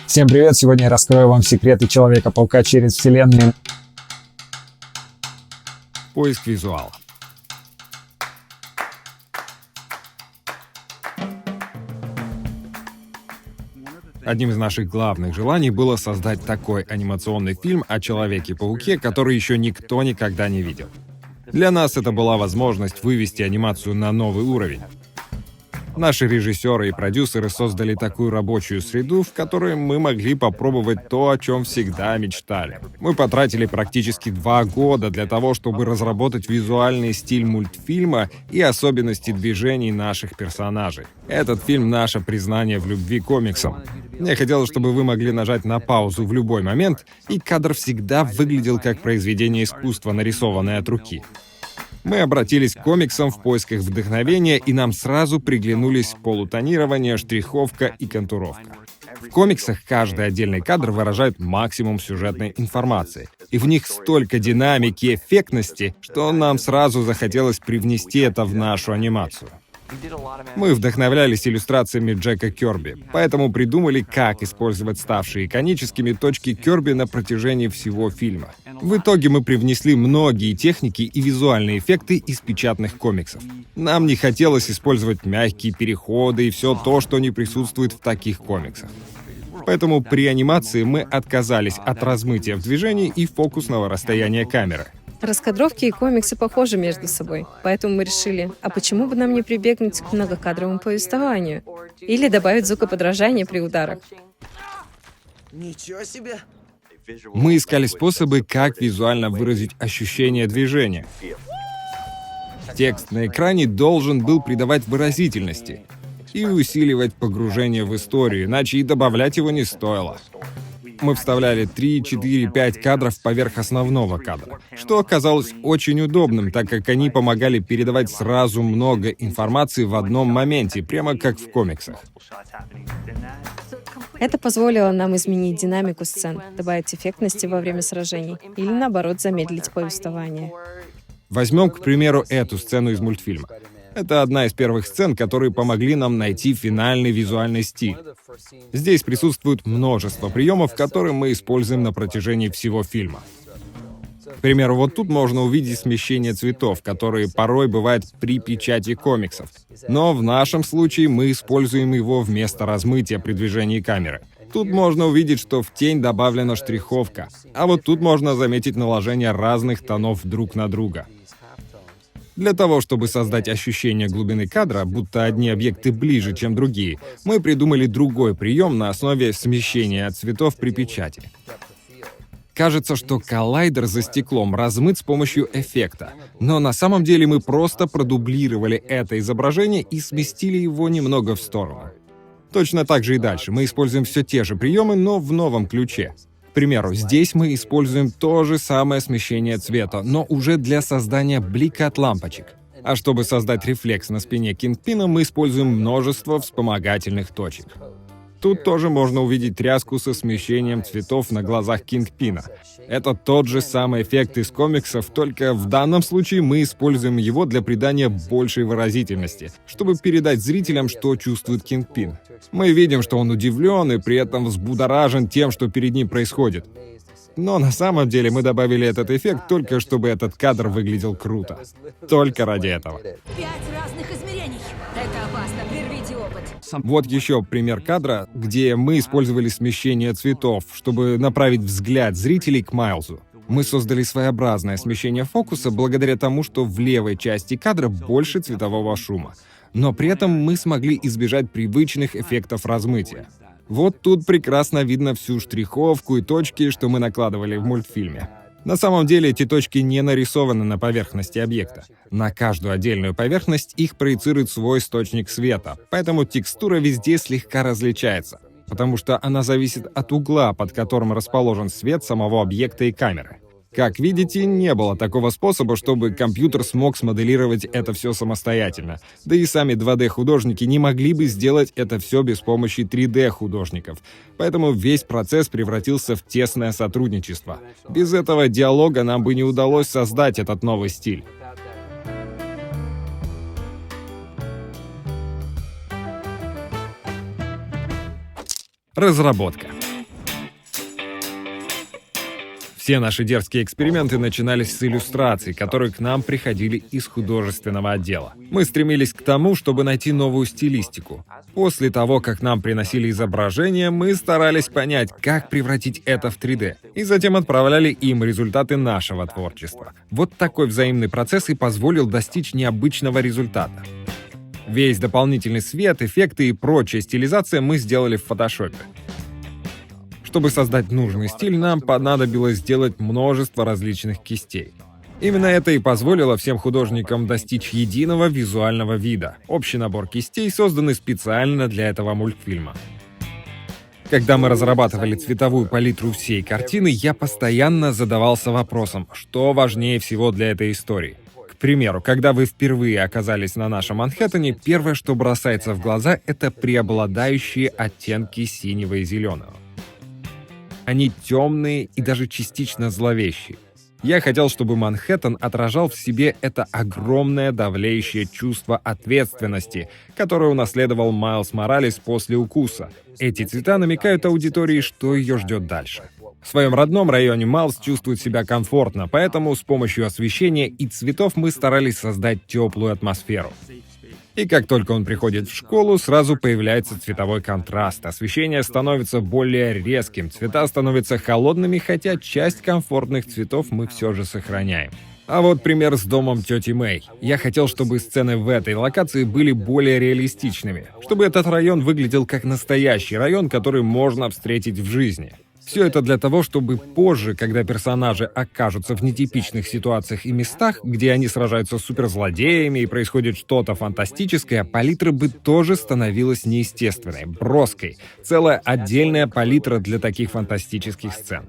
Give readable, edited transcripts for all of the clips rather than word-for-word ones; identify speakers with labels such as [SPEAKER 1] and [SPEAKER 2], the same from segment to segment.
[SPEAKER 1] Всем привет! Сегодня я раскрою вам секреты Человека-паука через вселенные.
[SPEAKER 2] Поиск визуала. Одним из наших главных желаний было создать такой анимационный фильм о Человеке-пауке, который еще никто никогда не видел. Для нас это была возможность вывести анимацию на новый уровень. Наши режиссеры и продюсеры создали такую рабочую среду, в которой мы могли попробовать то, о чем всегда мечтали. Мы потратили практически 2 года для того, чтобы разработать визуальный стиль мультфильма и особенности движений наших персонажей. Этот фильм — наше признание в любви к комиксам. Мне хотелось, чтобы вы могли нажать на паузу в любой момент, и кадр всегда выглядел как произведение искусства, нарисованное от руки. Мы обратились к комиксам в поисках вдохновения, и нам сразу приглянулись полутонирование, штриховка и контуровка. В комиксах каждый отдельный кадр выражает максимум сюжетной информации, и в них столько динамики и эффектности, что нам сразу захотелось привнести это в нашу анимацию. Мы вдохновлялись иллюстрациями Джека Кёрби, поэтому придумали, как использовать ставшие иконическими точки Кёрби на протяжении всего фильма. В итоге мы привнесли многие техники и визуальные эффекты из печатных комиксов. Нам не хотелось использовать мягкие переходы и все то, что не присутствует в таких комиксах. Поэтому при анимации мы отказались от размытия в движении и фокусного расстояния камеры.
[SPEAKER 3] Раскадровки и комиксы похожи между собой, поэтому мы решили, а почему бы нам не прибегнуть к многокадровому повествованию? Или добавить звукоподражание при ударах?
[SPEAKER 4] Ничего себе!
[SPEAKER 2] Мы искали способы, как визуально выразить ощущение движения. Текст на экране должен был придавать выразительности и усиливать погружение в историю, иначе и добавлять его не стоило. Мы вставляли 3, 4, 5 кадров поверх основного кадра, что оказалось очень удобным, так как они помогали передавать сразу много информации в одном моменте, прямо как в комиксах.
[SPEAKER 3] Это позволило нам изменить динамику сцен, добавить эффектности во время сражений или, наоборот, замедлить повествование.
[SPEAKER 2] Возьмем, к примеру, эту сцену из мультфильма. Это одна из первых сцен, которые помогли нам найти финальный визуальный стиль. Здесь присутствует множество приемов, которые мы используем на протяжении всего фильма. К примеру, вот тут можно увидеть смещение цветов, которые порой бывают при печати комиксов. Но в нашем случае мы используем его вместо размытия при движении камеры. Тут можно увидеть, что в тень добавлена штриховка, а вот тут можно заметить наложение разных тонов друг на друга. Для того, чтобы создать ощущение глубины кадра, будто одни объекты ближе, чем другие, мы придумали другой прием на основе смещения цветов при печати. Кажется, что коллайдер за стеклом размыт с помощью эффекта, но на самом деле мы просто продублировали это изображение и сместили его немного в сторону. Точно так же и дальше. Мы используем все те же приемы, но в новом ключе. К примеру, здесь мы используем то же самое смещение цвета, но уже для создания блика от лампочек. А чтобы создать рефлекс на спине Кингпина, мы используем множество вспомогательных точек. Тут тоже можно увидеть тряску со смещением цветов на глазах Кингпина. Это тот же самый эффект из комиксов, только в данном случае мы используем его для придания большей выразительности, чтобы передать зрителям, что чувствует Кингпин. Мы видим, что он удивлен и при этом взбудоражен тем, что перед ним происходит. Но на самом деле мы добавили этот эффект только чтобы этот кадр выглядел круто. Только ради этого.
[SPEAKER 5] 5 разных измерений. Это опасно. Прервите опыт.
[SPEAKER 2] Вот еще пример кадра, где мы использовали смещение цветов, чтобы направить взгляд зрителей к Майлзу. Мы создали своеобразное смещение фокуса благодаря тому, что в левой части кадра больше цветового шума. Но при этом мы смогли избежать привычных эффектов размытия. Вот тут прекрасно видно всю штриховку и точки, что мы накладывали в мультфильме. На самом деле эти точки не нарисованы на поверхности объекта. На каждую отдельную поверхность их проецирует свой источник света, поэтому текстура везде слегка различается, потому что она зависит от угла, под которым расположен свет самого объекта и камеры. Как видите, не было такого способа, чтобы компьютер смог смоделировать это все самостоятельно. Да и сами 2D-художники не могли бы сделать это все без помощи 3D-художников. Поэтому весь процесс превратился в тесное сотрудничество. Без этого диалога нам бы не удалось создать этот новый стиль. Разработка. Все наши дерзкие эксперименты начинались с иллюстраций, которые к нам приходили из художественного отдела. Мы стремились к тому, чтобы найти новую стилистику. После того, как нам приносили изображения, мы старались понять, как превратить это в 3D, и затем отправляли им результаты нашего творчества. Вот такой взаимный процесс и позволил достичь необычного результата. Весь дополнительный свет, эффекты и прочая стилизация мы сделали в фотошопе. Чтобы создать нужный стиль, нам понадобилось сделать множество различных кистей. Именно это и позволило всем художникам достичь единого визуального вида. Общий набор кистей, созданный специально для этого мультфильма. Когда мы разрабатывали цветовую палитру всей картины, я постоянно задавался вопросом, что важнее всего для этой истории. К примеру, когда вы впервые оказались на нашем Манхэттене, первое, что бросается в глаза, это преобладающие оттенки синего и зеленого. Они темные и даже частично зловещие. Я хотел, чтобы Манхэттен отражал в себе это огромное давлеющее чувство ответственности, которое унаследовал Майлз Моралес после укуса. Эти цвета намекают аудитории, что ее ждет дальше. В своем родном районе Майлз чувствует себя комфортно, поэтому с помощью освещения и цветов мы старались создать теплую атмосферу. И как только он приходит в школу, сразу появляется цветовой контраст. Освещение становится более резким, цвета становятся холодными, хотя часть комфортных цветов мы все же сохраняем. А вот пример с домом тети Мэй. Я хотел, чтобы сцены в этой локации были более реалистичными, чтобы этот район выглядел как настоящий район, который можно встретить в жизни. Все это для того, чтобы позже, когда персонажи окажутся в нетипичных ситуациях и местах, где они сражаются с суперзлодеями и происходит что-то фантастическое, палитра бы тоже становилась неестественной, броской. Целая отдельная палитра для таких фантастических сцен.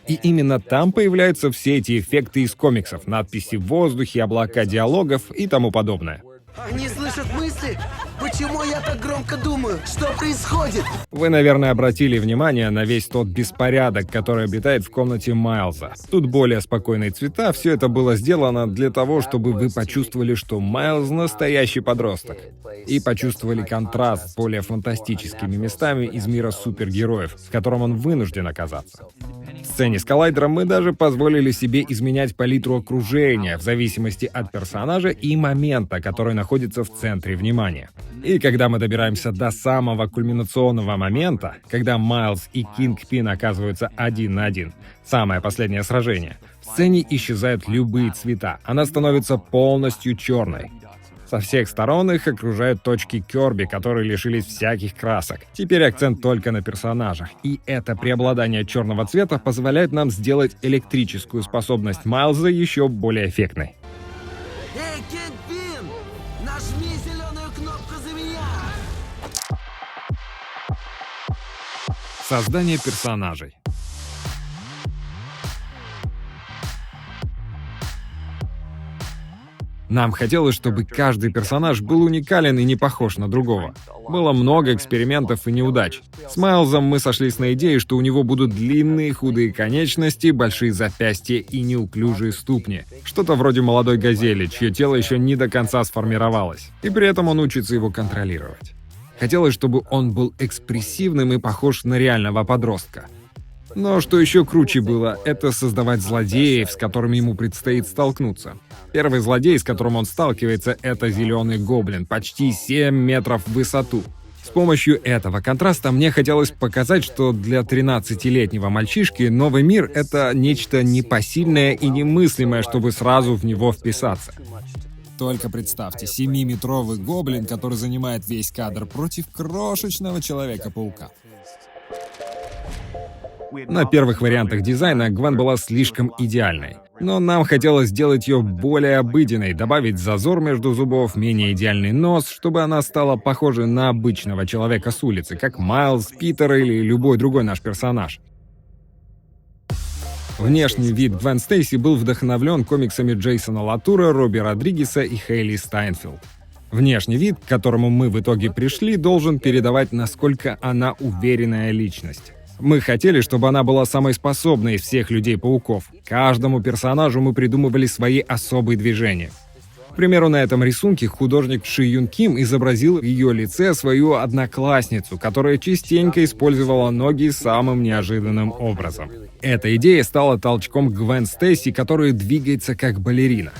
[SPEAKER 2] И именно там появляются все эти эффекты из комиксов, надписи в воздухе, облака диалогов и тому подобное.
[SPEAKER 4] Они слышат мысли? Почему я так громко думаю? Что происходит?
[SPEAKER 2] Вы, наверное, обратили внимание на весь тот беспорядок, который обитает в комнате Майлза. Тут более спокойные цвета, все это было сделано для того, чтобы вы почувствовали, что Майлз настоящий подросток. И почувствовали контраст с более фантастическими местами из мира супергероев, с которым он вынужден оказаться. В сцене с коллайдером мы даже позволили себе изменять палитру окружения в зависимости от персонажа и момента, который находится в центре внимания. И когда мы добираемся до самого кульминационного момента, когда Майлз и Кингпин оказываются один на один, самое последнее сражение, в сцене исчезают любые цвета, она становится полностью черной. Со всех сторон их окружают точки Кёрби, которые лишились всяких красок. Теперь акцент только на персонажах. И это преобладание черного цвета позволяет нам сделать электрическую способность Майлза еще более эффектной.
[SPEAKER 4] Эй, Кингпин! Нажми зеленую кнопку за меня!
[SPEAKER 2] Создание персонажей. Нам хотелось, чтобы каждый персонаж был уникален и не похож на другого. Было много экспериментов и неудач. С Майлзом мы сошлись на идее, что у него будут длинные худые конечности, большие запястья и неуклюжие ступни. Что-то вроде молодой газели, чье тело еще не до конца сформировалось. И при этом он учится его контролировать. Хотелось, чтобы он был экспрессивным и похож на реального подростка. Но что еще круче было, это создавать злодеев, с которыми ему предстоит столкнуться. Первый злодей, с которым он сталкивается, это зеленый гоблин, почти 7 метров в высоту. С помощью этого контраста мне хотелось показать, что для 13-летнего мальчишки новый мир — это нечто непосильное и немыслимое, чтобы сразу в него вписаться.
[SPEAKER 1] Только представьте, 7-метровый гоблин, который занимает весь кадр против крошечного Человека-паука.
[SPEAKER 2] На первых вариантах дизайна Гвен была слишком идеальной. Но нам хотелось сделать ее более обыденной, добавить зазор между зубов, менее идеальный нос, чтобы она стала похожей на обычного человека с улицы, как Майлз, Питер или любой другой наш персонаж. Внешний вид Гвен Стейси был вдохновлен комиксами Джейсона Латура, Робби Родригеса и Хейли Стайнфилд. Внешний вид, к которому мы в итоге пришли, должен передавать, насколько она уверенная личность. Мы хотели, чтобы она была самой способной из всех Людей-пауков. Каждому персонажу мы придумывали свои особые движения. примеру, на этом рисунке художник Ши Юн Ким изобразил в ее лице свою одноклассницу, которая частенько использовала ноги самым неожиданным образом. Эта идея стала толчком к Гвен Стейси, которая двигается как балерина.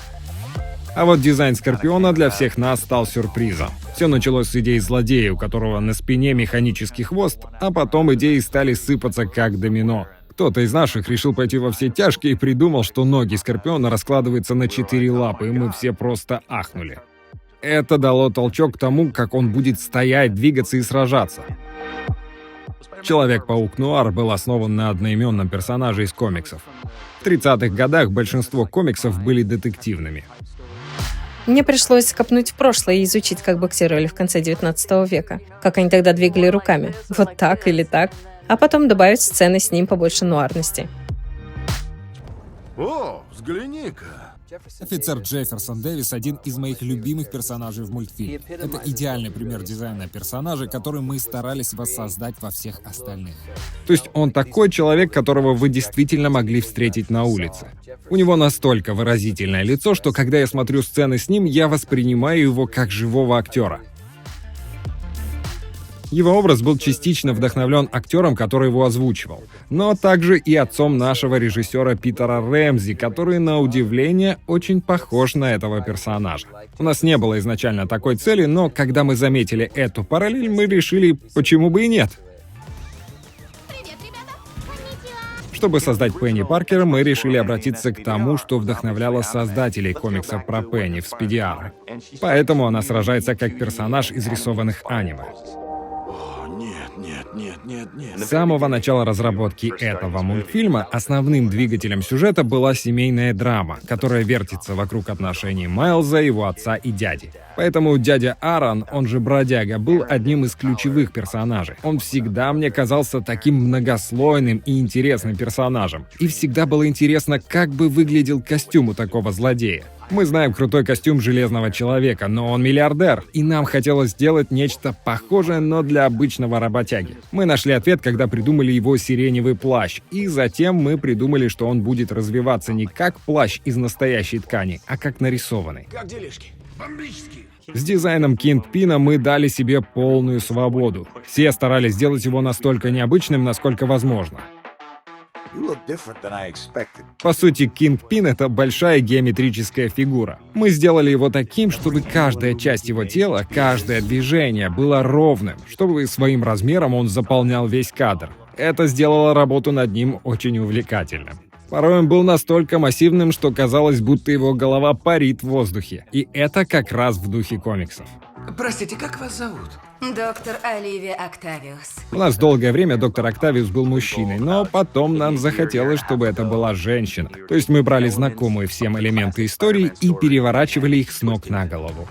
[SPEAKER 2] А вот дизайн Скорпиона для всех нас стал сюрпризом. Все началось с идеи злодея, у которого на спине механический хвост, а потом идеи стали сыпаться как домино. Кто-то из наших решил пойти во все тяжкие и придумал, что ноги Скорпиона раскладываются на 4 лапы, и мы все просто ахнули. Это дало толчок к тому, как он будет стоять, двигаться и сражаться. Человек-паук Нуар был основан на одноименном персонаже из комиксов. В 30-х годах большинство комиксов были детективными.
[SPEAKER 3] Мне пришлось копнуть в прошлое и изучить, как боксировали в конце 19 века, как они тогда двигали руками, вот так или так, а потом добавить в сцены с ним побольше нуарности.
[SPEAKER 6] О, взгляни-ка.
[SPEAKER 1] Офицер Джефферсон Дэвис — один из моих любимых персонажей в мультфильме. Это идеальный пример дизайна персонажа, который мы старались воссоздать во всех остальных.
[SPEAKER 2] То есть он такой человек, которого вы действительно могли встретить на улице. У него настолько выразительное лицо, что когда я смотрю сцены с ним, я воспринимаю его как живого актера. Его образ был частично вдохновлен актером, который его озвучивал, но также и отцом нашего режиссера Питера Рэмзи, который, на удивление, очень похож на этого персонажа. У нас не было изначально такой цели, но когда мы заметили эту параллель, мы решили, почему бы и нет. Чтобы создать Пенни Паркера, мы решили обратиться к тому, что вдохновляло создателей комиксов про Пенни в Спидиара. Поэтому она сражается как персонаж из рисованных аниме. С самого начала разработки этого мультфильма основным двигателем сюжета была семейная драма, которая вертится вокруг отношений Майлза, его отца и дяди. Поэтому дядя Аарон, он же Бродяга, был одним из ключевых персонажей. Он всегда мне казался таким многослойным и интересным персонажем. И всегда было интересно, как бы выглядел костюм у такого злодея. Мы знаем крутой костюм Железного Человека, но он миллиардер, и нам хотелось сделать нечто похожее, но для обычного работяги. Мы нашли ответ, когда придумали его сиреневый плащ, и затем мы придумали, что он будет развиваться не как плащ из настоящей ткани, а как нарисованный.
[SPEAKER 6] Как делишки? Бомбические.
[SPEAKER 2] С дизайном Кингпина мы дали себе полную свободу. Все старались сделать его настолько необычным, насколько возможно. По сути, Кингпин — это большая геометрическая фигура. Мы сделали его таким, чтобы каждая часть его тела, каждое движение было ровным, чтобы своим размером он заполнял весь кадр. Это сделало работу над ним очень увлекательным. Порой он был настолько массивным, что казалось, будто его голова парит в воздухе. И это как раз в духе комиксов.
[SPEAKER 4] Простите, как вас зовут?
[SPEAKER 5] Доктор Оливия Октавиус.
[SPEAKER 2] У нас долгое время доктор Октавиус был мужчиной, но потом нам захотелось, чтобы это была женщина. То есть мы брали знакомые всем элементы истории и переворачивали их с ног на голову.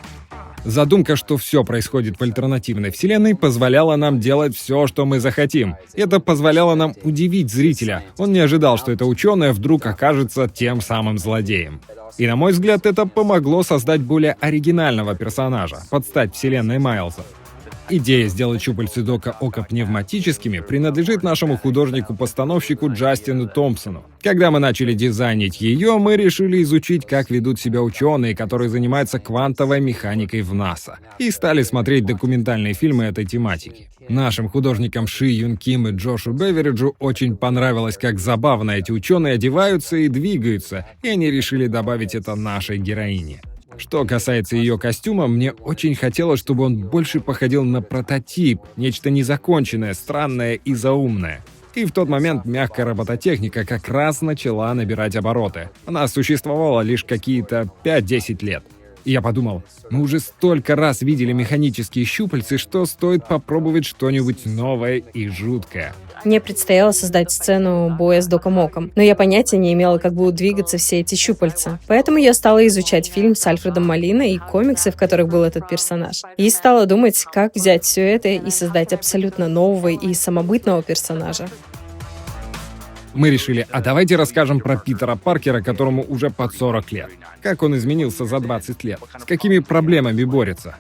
[SPEAKER 2] Задумка, что все происходит в альтернативной вселенной, позволяла нам делать все, что мы захотим. Это позволяло нам удивить зрителя. Он не ожидал, что эта ученая вдруг окажется тем самым злодеем. И, на мой взгляд, это помогло создать более оригинального персонажа, под стать вселенной Майлза. Идея сделать щупальцы Дока Ока пневматическими принадлежит нашему художнику-постановщику Джастину Томпсону. Когда мы начали дизайнить ее, мы решили изучить, как ведут себя ученые, которые занимаются квантовой механикой в НАСА, и стали смотреть документальные фильмы этой тематики. Нашим художникам Ши Юн Ким и Джошу Бевериджу очень понравилось, как забавно эти ученые одеваются и двигаются, и они решили добавить это нашей героине. Что касается ее костюма, мне очень хотелось, чтобы он больше походил на прототип, нечто незаконченное, странное и заумное. И в тот момент мягкая робототехника как раз начала набирать обороты. Она существовала лишь какие-то 5-10 лет. И я подумал, мы уже столько раз видели механические щупальцы, что стоит попробовать что-нибудь новое и жуткое.
[SPEAKER 3] Мне предстояло создать сцену боя с Доком Оком, но я понятия не имела, как будут двигаться все эти щупальца. Поэтому я стала изучать фильм с Альфредом Молино и комиксы, в которых был этот персонаж. И стала думать, как взять все это и создать абсолютно нового и самобытного персонажа.
[SPEAKER 2] Мы решили, а давайте расскажем про Питера Паркера, которому уже под 40 лет. Как он изменился за 20 лет? С какими проблемами борется?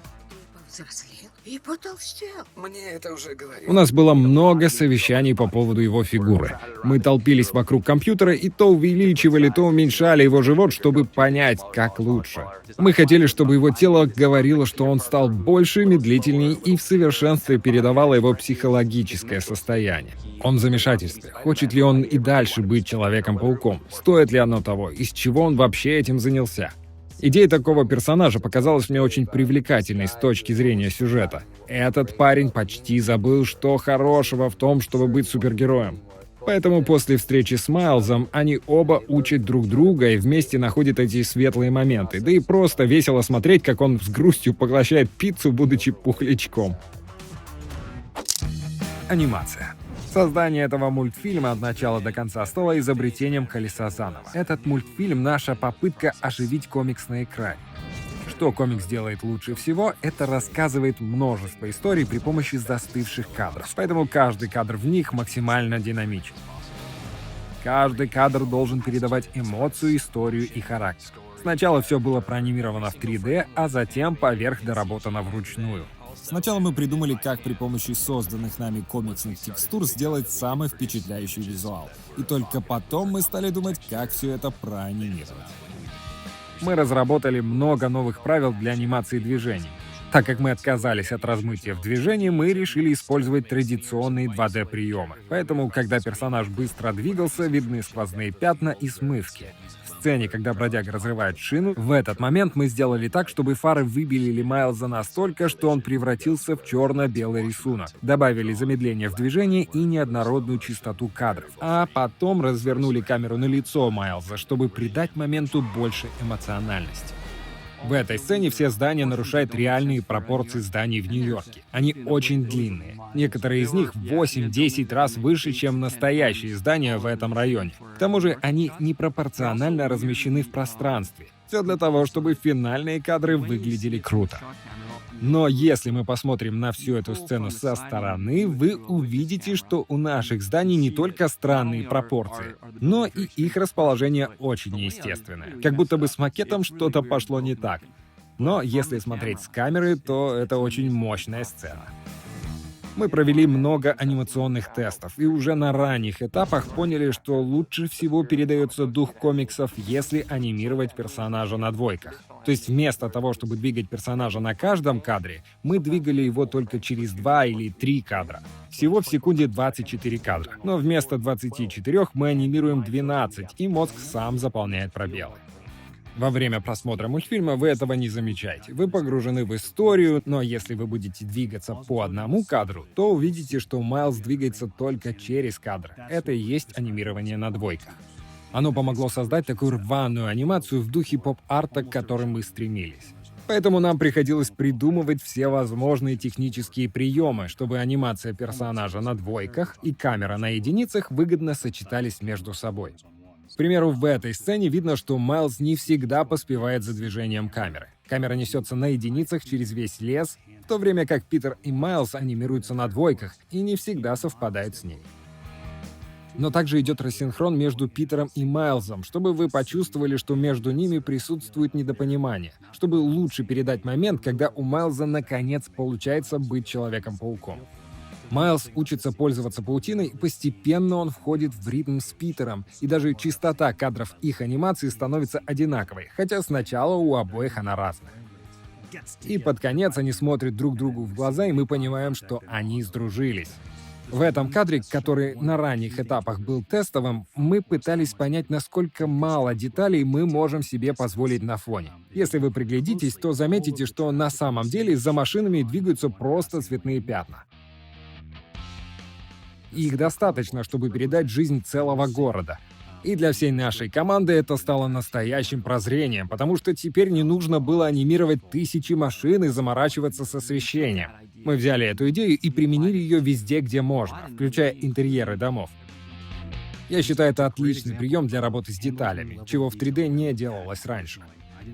[SPEAKER 4] И потолстел. Мне это уже говорили.
[SPEAKER 2] У нас было много совещаний по поводу его фигуры. Мы толпились вокруг компьютера и то увеличивали, то уменьшали его живот, чтобы понять, как лучше. Мы хотели, чтобы его тело говорило, что он стал больше, медлительнее и в совершенстве передавало его психологическое состояние. Он в замешательстве. Хочет ли он и дальше быть Человеком-пауком? Стоит ли оно того? Из чего он вообще этим занялся? Идея такого персонажа показалась мне очень привлекательной с точки зрения сюжета. Этот парень почти забыл, что хорошего в том, чтобы быть супергероем. Поэтому после встречи с Майлзом они оба учат друг друга и вместе находят эти светлые моменты. Да и просто весело смотреть, как он с грустью поглощает пиццу, будучи пухлячком. Анимация. Создание этого мультфильма от начала до конца стало изобретением колеса заново. Этот мультфильм — наша попытка оживить комикс на экране. Что комикс делает лучше всего, это рассказывает множество историй при помощи застывших кадров. Поэтому каждый кадр в них максимально динамичен. Каждый кадр должен передавать эмоцию, историю и характер. Сначала все было проанимировано в 3D, а затем поверх доработано вручную.
[SPEAKER 1] Сначала мы придумали, как при помощи созданных нами комиксных текстур сделать самый впечатляющий визуал. И только потом мы стали думать, как все это проанимировать.
[SPEAKER 2] Мы разработали много новых правил для анимации движений. Так как мы отказались от размытия в движении, мы решили использовать традиционные 2D-приемы. Поэтому, когда персонаж быстро двигался, видны сквозные пятна и смывки. В сцене, когда бродяга разрывает шину, в этот момент мы сделали так, чтобы фары выбелили Майлза настолько, что он превратился в черно-белый рисунок. Добавили замедление в движении и неоднородную частоту кадров. А потом развернули камеру на лицо Майлза, чтобы придать моменту больше эмоциональности. В этой сцене все здания нарушают реальные пропорции зданий в Нью-Йорке. Они очень длинные. Некоторые из них 8-10 раз выше, чем настоящие здания в этом районе. К тому же они непропорционально размещены в пространстве. Все для того, чтобы финальные кадры выглядели круто. Но если мы посмотрим на всю эту сцену со стороны, вы увидите, что у наших зданий не только странные пропорции, но и их расположение очень неестественное. Как будто бы с макетом что-то пошло не так. Но если смотреть с камеры, то это очень мощная сцена. Мы провели много анимационных тестов и уже на ранних этапах поняли, что лучше всего передается дух комиксов, если анимировать персонажа на двойках. То есть вместо того, чтобы двигать персонажа на каждом кадре, мы двигали его только через 2 или 3 кадра. Всего в секунде 24 кадра. Но вместо 24 мы анимируем 12, и мозг сам заполняет пробелы. Во время просмотра мультфильма вы этого не замечаете. Вы погружены в историю, но если вы будете двигаться по одному кадру, то увидите, что Майлз двигается только через кадр. Это и есть анимирование на двойках. Оно помогло создать такую рваную анимацию в духе поп-арта, к которым мы стремились. Поэтому нам приходилось придумывать все возможные технические приемы, чтобы анимация персонажа на двойках и камера на единицах выгодно сочетались между собой. К примеру, в этой сцене видно, что Майлз не всегда поспевает за движением камеры. Камера несется на единицах через весь лес, в то время как Питер и Майлз анимируются на двойках и не всегда совпадают с ней. Но также идет рассинхрон между Питером и Майлзом, чтобы вы почувствовали, что между ними присутствует недопонимание, чтобы лучше передать момент, когда у Майлза наконец получается быть Человеком-пауком. Майлз учится пользоваться паутиной, и постепенно он входит в ритм с Питером, и даже частота кадров их анимации становится одинаковой, хотя сначала у обоих она разная. И под конец они смотрят друг другу в глаза, и мы понимаем, что они сдружились. В этом кадре, который на ранних этапах был тестовым, мы пытались понять, насколько мало деталей мы можем себе позволить на фоне. Если вы приглядитесь, то заметите, что на самом деле за машинами двигаются просто цветные пятна. Их достаточно, чтобы передать жизнь целого города. И для всей нашей команды это стало настоящим прозрением, потому что теперь не нужно было анимировать тысячи машин и заморачиваться с освещением. Мы взяли эту идею и применили ее везде, где можно, включая интерьеры домов. Я считаю, это отличный прием для работы с деталями, чего в 3D не делалось раньше.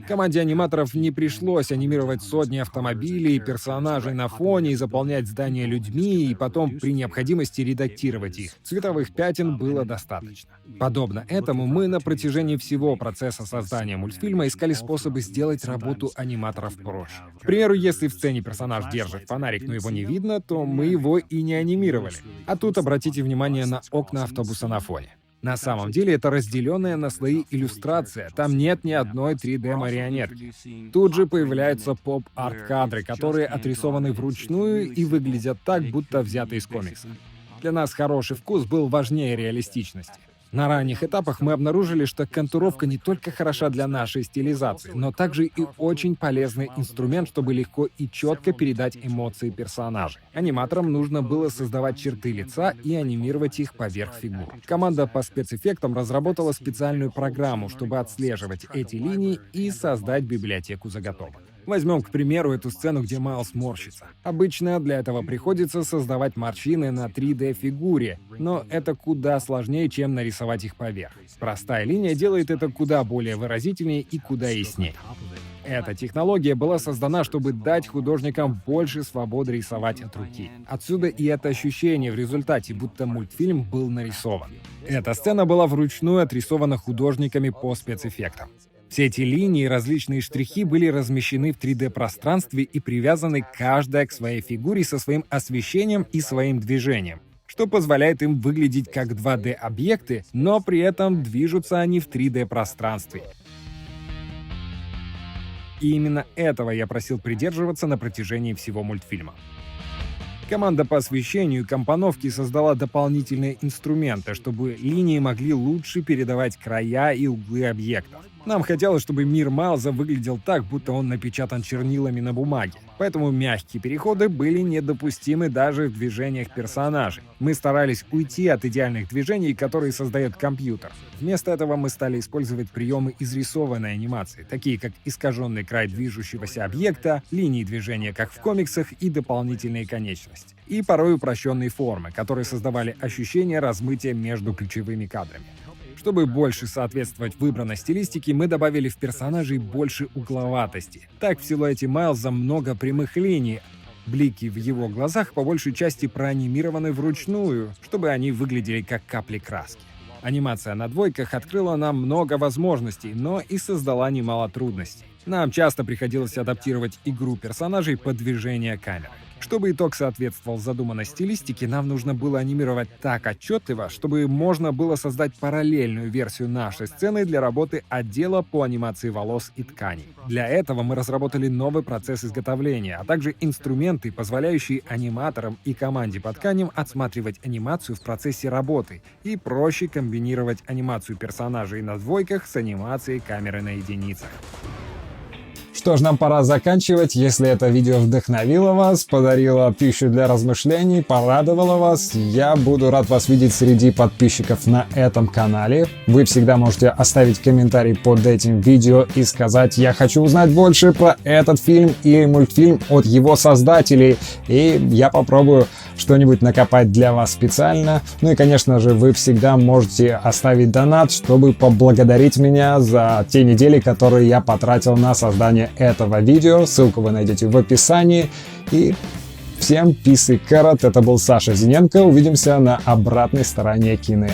[SPEAKER 1] Команде аниматоров не пришлось анимировать сотни автомобилей, персонажей на фоне и заполнять здания людьми, и потом при необходимости редактировать их. Цветовых пятен было достаточно. Подобно этому мы на протяжении всего процесса создания мультфильма искали способы сделать работу аниматоров проще. К примеру, если в сцене персонаж держит фонарик, но его не видно, то мы его и не анимировали. А тут обратите внимание на окна автобуса на фоне. На самом деле это разделенная на слои иллюстрация, там нет ни одной 3D-марионетки. Тут же появляются поп-арт-кадры, которые отрисованы вручную и выглядят так, будто взяты из комикса. Для нас хороший вкус был важнее реалистичности. На ранних этапах мы обнаружили, что контуровка не только хороша для нашей стилизации, но также и очень полезный инструмент, чтобы легко и четко передать эмоции персонажей. Аниматорам нужно было создавать черты лица и анимировать их поверх фигур. Команда по спецэффектам разработала специальную программу, чтобы отслеживать эти линии и создать библиотеку заготовок. Возьмем, к примеру, эту сцену, где Майлз морщится. Обычно для этого приходится создавать морщины на 3D-фигуре, но это куда сложнее, чем нарисовать их поверх. Простая линия делает это куда более выразительнее и куда яснее. Эта технология была создана, чтобы дать художникам больше свободы рисовать от руки. Отсюда и это ощущение в результате, будто мультфильм был нарисован. Эта сцена была вручную отрисована художниками по спецэффектам. Все эти линии и различные штрихи были размещены в 3D-пространстве и привязаны каждая к своей фигуре со своим освещением и своим движением, что позволяет им выглядеть как 2D-объекты, но при этом движутся они в 3D-пространстве. И именно этого я просил придерживаться на протяжении всего мультфильма. Команда по освещению и компоновке создала дополнительные инструменты, чтобы линии могли лучше передавать края и углы объектов. Нам хотелось, чтобы мир Майлза выглядел так, будто он напечатан чернилами на бумаге. Поэтому мягкие переходы были недопустимы даже в движениях персонажей. Мы старались уйти от идеальных движений, которые создает компьютер. Вместо этого мы стали использовать приемы изрисованной анимации, такие как искаженный край движущегося объекта, линии движения, как в комиксах, и дополнительные конечности. И порой упрощенные формы, которые создавали ощущение размытия между ключевыми кадрами. Чтобы больше соответствовать выбранной стилистике, мы добавили в персонажей больше угловатости. Так в силуэте Майлза много прямых линий. Блики в его глазах по большей части проанимированы вручную, чтобы они выглядели как капли краски. Анимация на двойках открыла нам много возможностей, но и создала немало трудностей. Нам часто приходилось адаптировать игру персонажей под движение камеры. Чтобы итог соответствовал задуманной стилистике, нам нужно было анимировать так отчетливо, чтобы можно было создать параллельную версию нашей сцены для работы отдела по анимации волос и тканей. Для этого мы разработали новый процесс изготовления, а также инструменты, позволяющие аниматорам и команде по тканям отсматривать анимацию в процессе работы и проще комбинировать анимацию персонажей на двойках с анимацией камеры на единицах.
[SPEAKER 7] Что ж, нам пора заканчивать. Если это видео вдохновило вас, подарило пищу для размышлений, порадовало вас, я буду рад вас видеть среди подписчиков на этом канале. Вы всегда можете оставить комментарий под этим видео и сказать: я хочу узнать больше про этот фильм или мультфильм от его создателей, и я попробую что-нибудь накопать для вас специально. Ну и, конечно же, вы всегда можете оставить донат, чтобы поблагодарить меня за те недели, которые я потратил на создание этого видео. Ссылку вы найдете в описании. И всем peace и carrot. Это был Саша Зиненко. Увидимся на обратной стороне кино.